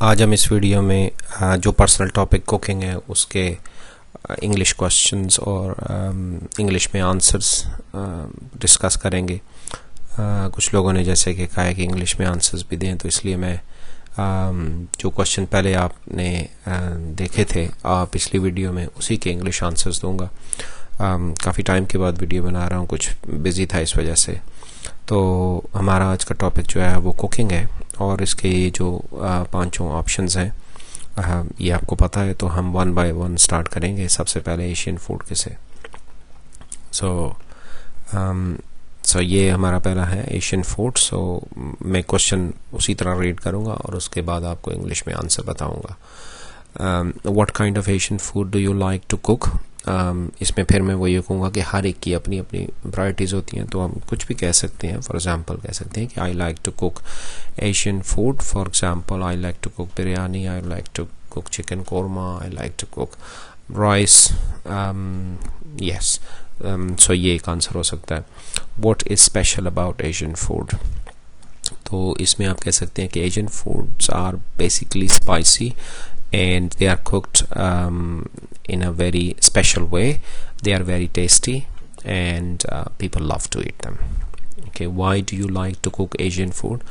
आज हम इस वीडियो में जो पर्सनल टॉपिक कुकिंग है उसके इंग्लिश क्वेश्चंस और इंग्लिश में आंसर्स डिस्कस करेंगे। कुछ लोगों ने जैसे कि कहा है कि इंग्लिश में आंसर्स भी दें, तो इसलिए मैं जो क्वेश्चन पहले आपने देखे थे पिछली वीडियो में उसी के इंग्लिश आंसर्स दूंगा। काफ़ी टाइम के बाद वीडियो बना रहा हूँ, कुछ बिज़ी था इस वजह से। तो हमारा आज का टॉपिक जो है वो कुकिंग है और इसके जो पांचों ऑप्शंस हैं ये आपको पता है, तो हम वन बाय वन स्टार्ट करेंगे। सबसे पहले एशियन फूड के से सो ये हमारा पहला है एशियन फूड। सो मैं क्वेश्चन उसी तरह रीड करूँगा और उसके बाद आपको इंग्लिश में आंसर बताऊँगा। What kind of Asian food do you like to cook. इसमें फिर मैं वो ये कहूँगा कि हर एक की अपनी अपनी वैराइटीज़ होती हैं, तो हम कुछ भी कह सकते हैं। फॉर एग्जांपल कह सकते हैं कि I like to cook Asian food. For example I like to cook biryani, I like to cook chicken korma, I like to cook rice. Yes, so ये एक आंसर हो सकता है। What is special about Asian food, तो इसमें आप कह सकते हैं कि Asian foods are basically spicy and they are cooked in a very special way. They are very tasty and people love to eat them. Okay, why do you like to cook Asian food?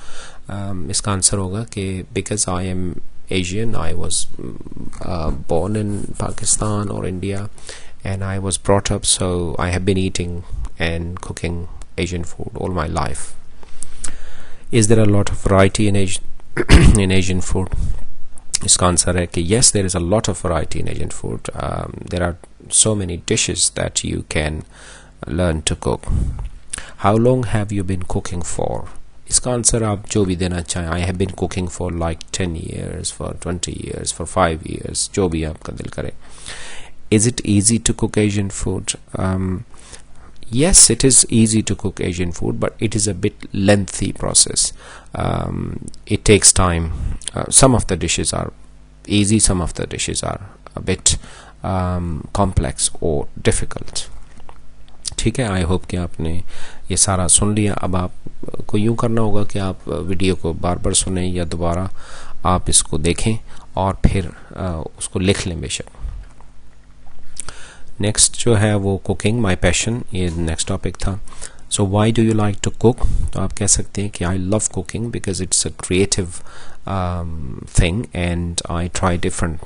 इसका answer होगा कि because I am Asian, I was born in Pakistan or India and I was brought up, so I have been eating and cooking Asian food all my life. Is there a lot of variety in Asian food? इसका answer है कि yes, there is a lot of variety in Asian food. There are so many dishes that you can learn to cook. How long have you been cooking for? इसका answer आप जो भी देना चाहें। I have been cooking for like 10 years, for 20 years, for 5 years, जो भी आपका दिल करे। Is it easy to cook Asian food? Yes, it is easy to cook Asian food, but it is a bit lengthy process. It takes time. Some of the dishes are easy, some of the dishes are a bit complex or difficult. ठीक है, I hope कि आपने ये सारा सुन लिया। अब आपको यूँ करना होगा कि आप वीडियो को बार बार सुनें या दोबारा आप इसको देखें और फिर उसको लिख लें बेशक। नेक्स्ट जो है वो कुकिंग माई पैशन, ये नेक्स्ट टॉपिक था। So why do you like to cook, तो आप कह सकते हैं कि I love cooking because it's a creative thing and I try different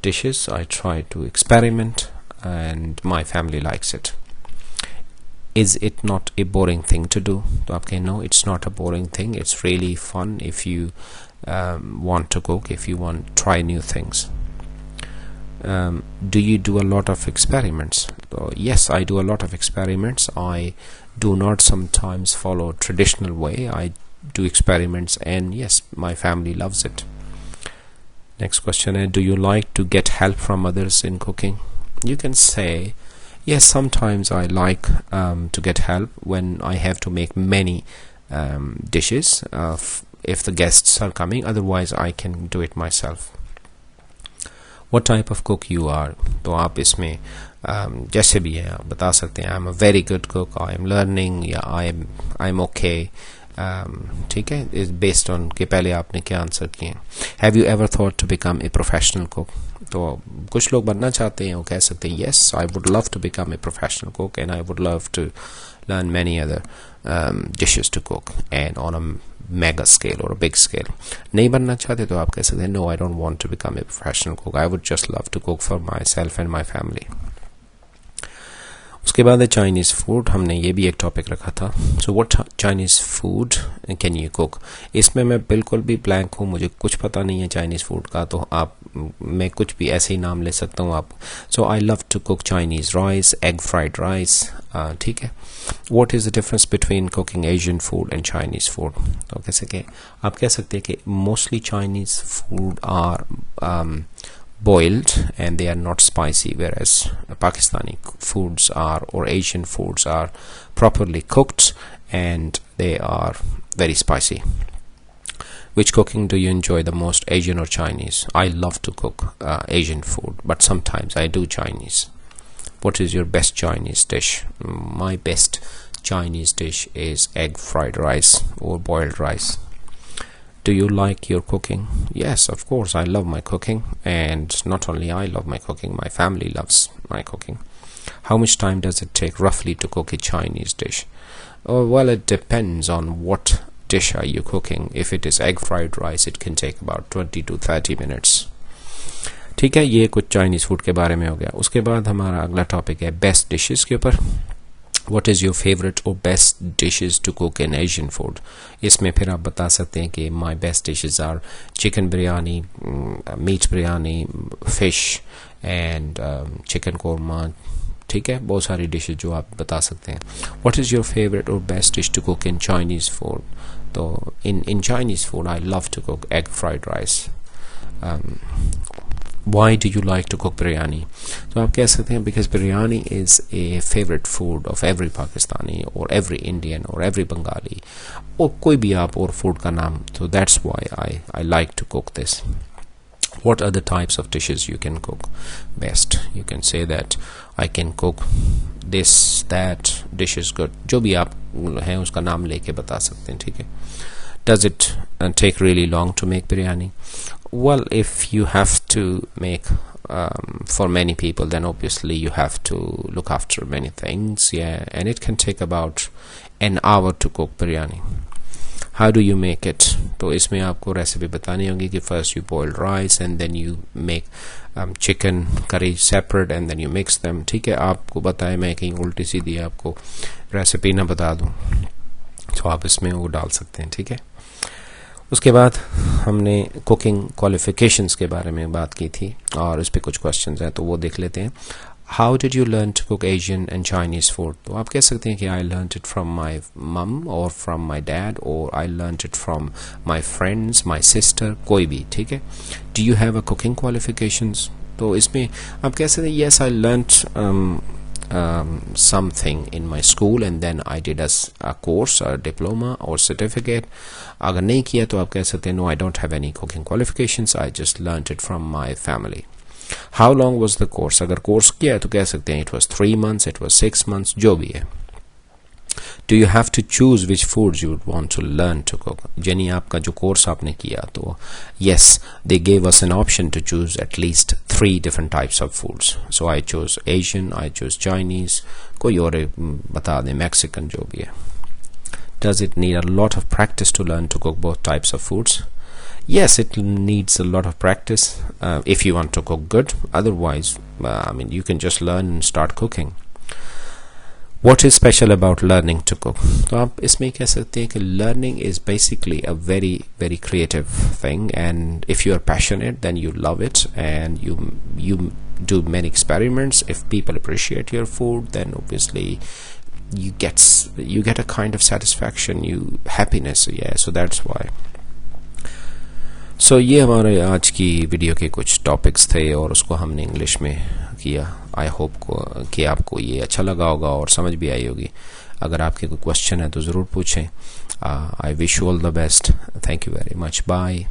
dishes. I try to experiment and my family likes it. Is it not a boring thing to do? तो आप कहें no, it's not a boring thing. It's really fun if you want to cook, if you want to try new things. Do you do a lot of experiments? So, yes, I do a lot of experiments. I do not sometimes follow traditional way. I do experiments and yes, my family loves it. Next question is, do you like to get help from others in cooking? You can say yes, sometimes I like to get help when I have to make many dishes if the guests are coming. Otherwise I can do it myself. What type of cook you are? तो आप इसमें जैसे भी हैं आप बता सकते हैं। I'm a very good cook, I am learning, या I'm okay. ठीक है, is based on कि पहले आपने क्या आंसर किए हैं। Have you ever thought to become a professional cook? तो कुछ लोग बनना चाहते हैं, वो कह सकते हैं yes, I would love to become a professional cook and I would love to learn many other dishes to cook and on a mega scale or a big scale. नहीं बनना चाहते तो आप कह सकते हैं no, I don't want to become a professional cook. I would just love to cook for myself and my family. उसके बाद है चाइनीज़ फूड, हमने ये भी एक टॉपिक रखा था। So what Chinese food can you cook. इसमें मैं बिल्कुल भी ब्लैंक हूँ, मुझे कुछ पता नहीं है चाइनीज़ फूड का, तो आप मैं कुछ भी ऐसे ही नाम ले सकता हूँ आप। So I love to cook Chinese rice, egg fried rice. ठीक है, what is the difference between cooking Asian food and Chinese food. तो कैसे कि आप कह सकते हैं कि mostly Chinese food are boiled and they are not spicy, whereas Pakistani foods are, or Asian foods are properly cooked and they are very spicy. Which cooking do you enjoy the most, Asian or Chinese? I love to cook Asian food, but sometimes I do Chinese. What is your best Chinese dish? My best Chinese dish is egg fried rice or boiled rice. Do you like your cooking? Yes, of course, I love my cooking, and not only I love my cooking, my family loves my cooking. How much time does it take roughly to cook a Chinese dish? Oh, well, it depends on what dish are you cooking. If it is egg fried rice, it can take about 20 to 30 minutes. ठीक है, ये कुछ Chinese food के बारे में हो गया. उसके बाद हमारा अगला टॉपिक है बेस्ट डिशेस के ऊपर. What is your favorite or best dishes to cook in Asian food? इसमें फिर आप बता सकते हैं कि my best dishes are chicken biryani, meat biryani, fish and chicken korma. ठीक है, बहुत सारी डिशेज जो आप बता सकते हैं. What is your favorite or best dish to cook in Chinese food? तो in Chinese food I love to cook egg fried rice. Why do you like to cook biryani? तो आप कह सकते हैं because biryani is a favorite food of every Pakistani or every Indian or every Bengali और कोई भी आप और food का नाम. So that's why I like to cook this. What other types of dishes you can cook best? You can say that I can cook this, that dish is good. जो भी आप हैं उसका नाम लेके बता सकते हैं. ठीक है. Does it take really long to make biryani? Well, if you have to make for many people, then obviously you have to look after many things. Yeah, and it can take about an hour to cook biryani. How do you make it? तो इसमें आपको recipe बतानी होगी कि first you boil rice and then you make chicken curry separate and then you mix them. ठीक है, आपको बताया मैं कहीं उल्टी सीधी आपको रेसिपी ना बता दूं तो आप इसमें वो डाल सकते हैं. ठीक है. उसके बाद हमने कुकिंग क्वालिफिकेशंस के बारे में बात की थी और इस पे कुछ क्वेश्चंस हैं तो वो देख लेते हैं. How did you learn to cook Asian and Chinese food? तो आप कह सकते हैं कि I learn it from my mum और फ्रॉम माई डैड और I learn it from my friends, my sister, कोई भी. ठीक है. Do you have a cooking qualifications? तो इसमें आप कह सकते हैं yes I learn something in my school and then I did a course, a diploma or certificate. अगर नहीं किया तो आप कह सकते हैं no, I don't have any cooking qualifications, I just learned it from my family. How long was the course? अगर course किया तो कह सकते हैं it was 3 months, it was 6 months, जो भी है. Do you have to choose which foods you would want to learn to cook? यानी आपका जो कोर्स आपने किया तो yes, they gave us an option to choose at least 3 different types of foods. So I chose Asian, I chose Chinese, कोई और बता दें, Mexican, जो भी है. Does it need a lot of practice to learn to cook both types of foods? Yes, it needs a lot of practice if you want to cook good. Otherwise, you can just learn and start cooking. What is special about learning to cook? तो आप इसमें कह सकते हैं कि learning is basically a very very creative thing, and if you are passionate then you love it and you do many experiments. If people appreciate your food then obviously you get a kind of satisfaction, happiness. Yeah, so that's why. So ये हमारे आज की video के कुछ topics थे और उसको हमने इंग्लिश में किया. आई होप कि आपको ये अच्छा लगा होगा और समझ भी आई होगी. अगर आपके कोई क्वेश्चन है तो ज़रूर पूछें. I wish you all the best. Thank you very much. Bye.